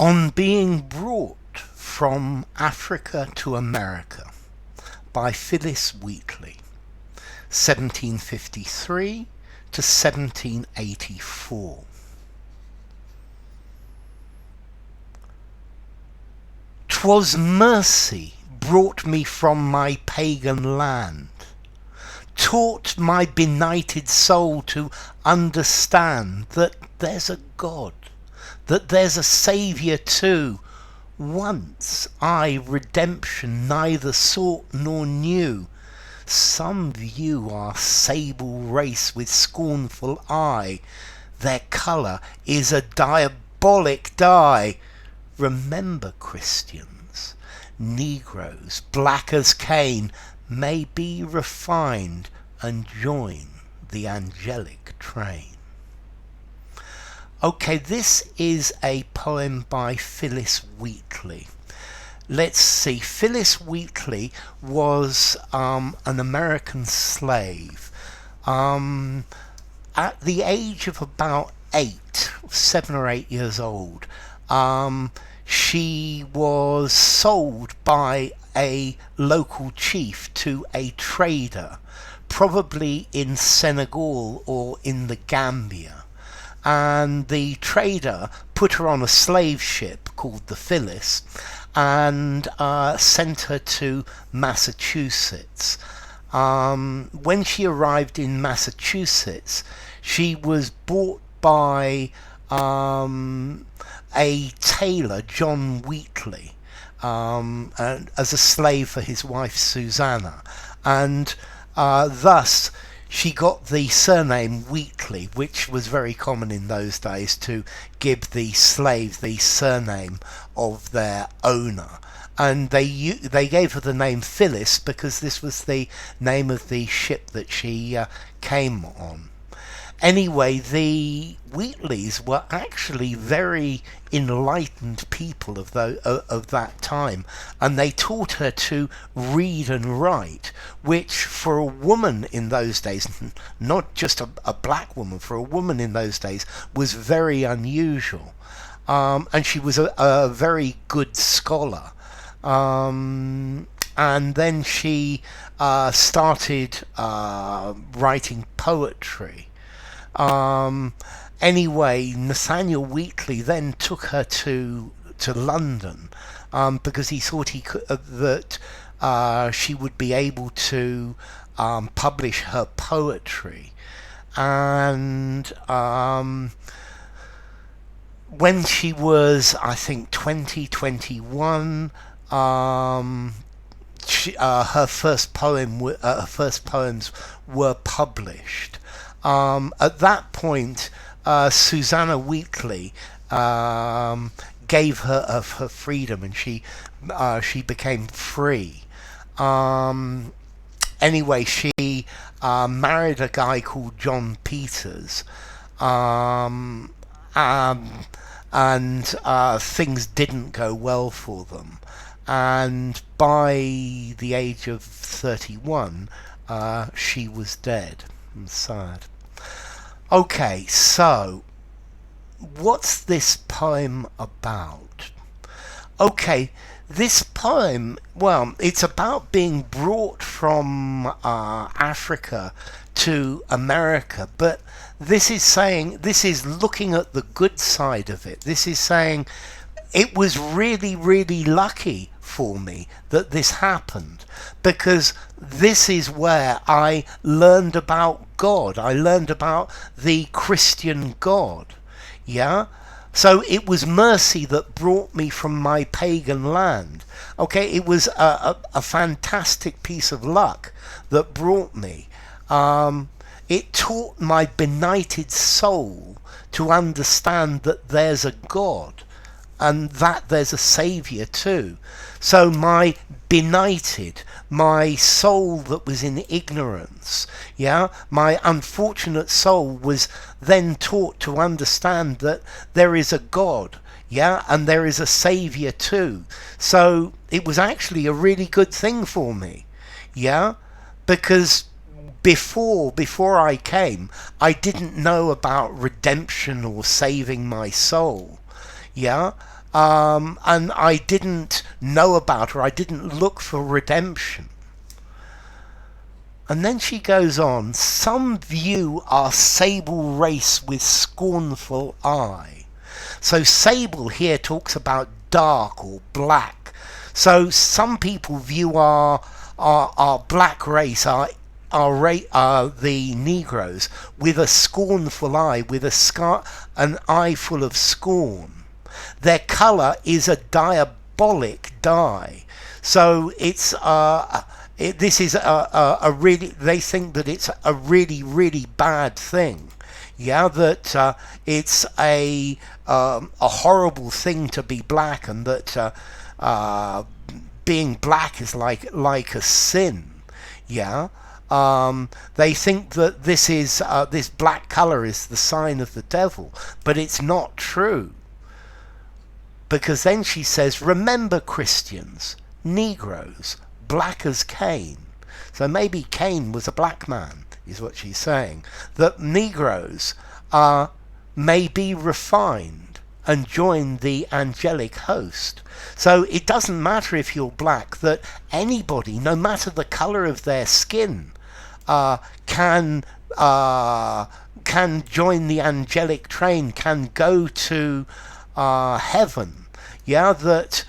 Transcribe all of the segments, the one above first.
On being brought from Africa to America by Phillis Wheatley, 1753 to 1784. 'Twas mercy brought me from my pagan land, taught my benighted soul to understand that there's a God, that there's a Saviour too. Once I redemption neither sought nor knew. Some view our sable race with scornful eye. Their colour is a diabolic dye. Remember, Christians, Negroes, black as Cain, may be refined and join the angelic train. Okay, this is a poem by Phillis Wheatley. Let's see. Phillis Wheatley was an American slave. At the age of about 7 or 8 years old, she was sold by a local chief to a trader, probably in Senegal or in the Gambia. And the trader put her on a slave ship called the Phillis and sent her to Massachusetts. When she arrived in Massachusetts, she was bought by a tailor, John Wheatley, as a slave for his wife Susanna, and thus she got the surname Wheatley, which was very common in those days to give the slave the surname of their owner. And they gave her the name Phillis because this was the name of the ship that she came on. Anyway, the Wheatleys were actually very enlightened people of that time, and they taught her to read and write, which for a woman in those days, not just a black woman, for a woman in those days was very unusual. And she was a very good scholar. And then she started writing poetry. Anyway, Nathaniel Wheatley then took her to London because he thought he could that she would be able to publish her poetry. And when she was, I think, 21, her first poems were published. At that point, Susanna Wheatley gave her of her freedom, and she became free. Anyway, she married a guy called John Peters, and things didn't go well for them. And by the age of 31, she was dead. I'm sad. Okay, so what's this poem about? Okay, this poem, well, it's about being brought from Africa to America, but this is looking at the good side of it. This is saying it was really, really lucky for me that this happened, because this is where I learned about God. I learned about the Christian God. Yeah? So it was mercy that brought me from my pagan land. Okay, it was a fantastic piece of luck that brought me. It taught my benighted soul to understand that there's a God and that there's a Saviour too. So my benighted, my soul that was in ignorance, yeah, my unfortunate soul was then taught to understand that there is a God, yeah, and there is a Saviour too. So it was actually a really good thing for me, yeah, because before I came, I didn't know about redemption or saving my soul, yeah. and I didn't know about her. I didn't look for redemption. And then she goes on, some view our sable race with scornful eye. So sable here talks about dark or black. So some people view our black race, the Negroes, with a scornful eye, with an eye full of scorn. Their colour is a diabolic dye. So it's this is a really, they think that it's a really, really bad thing. Yeah, that it's a horrible thing to be black, and that being black is like a sin. Yeah. They think that this black color is the sign of the devil, but it's not true. Because then she says, remember Christians, Negroes, black as Cain. So maybe Cain was a black man, is what she's saying. That Negroes may be refined and join the angelic host. So it doesn't matter if you're black, that anybody, no matter the colour of their skin, can join the angelic train, can go to heaven. Yeah, that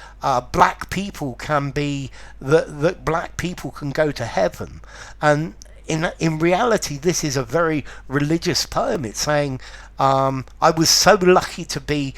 black people can be, that black people can go to heaven. And in reality, this is a very religious poem. It's saying, I was so lucky to be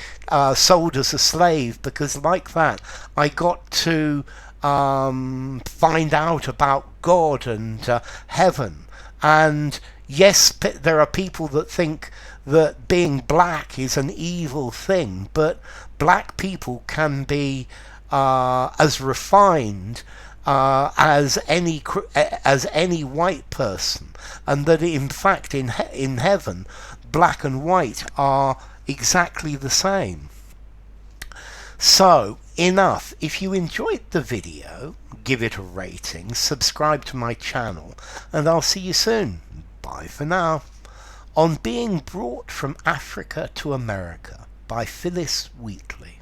sold as a slave, because like that I got to find out about God and heaven. And yes, there are people that think that being black is an evil thing, but black people can be as refined as any white person, and that in fact in heaven black and white are exactly the same. So enough. If you enjoyed the video, give it a rating, subscribe to my channel, and I'll see you soon. Bye for now. On Being Brought from Africa to America by Phillis Wheatley.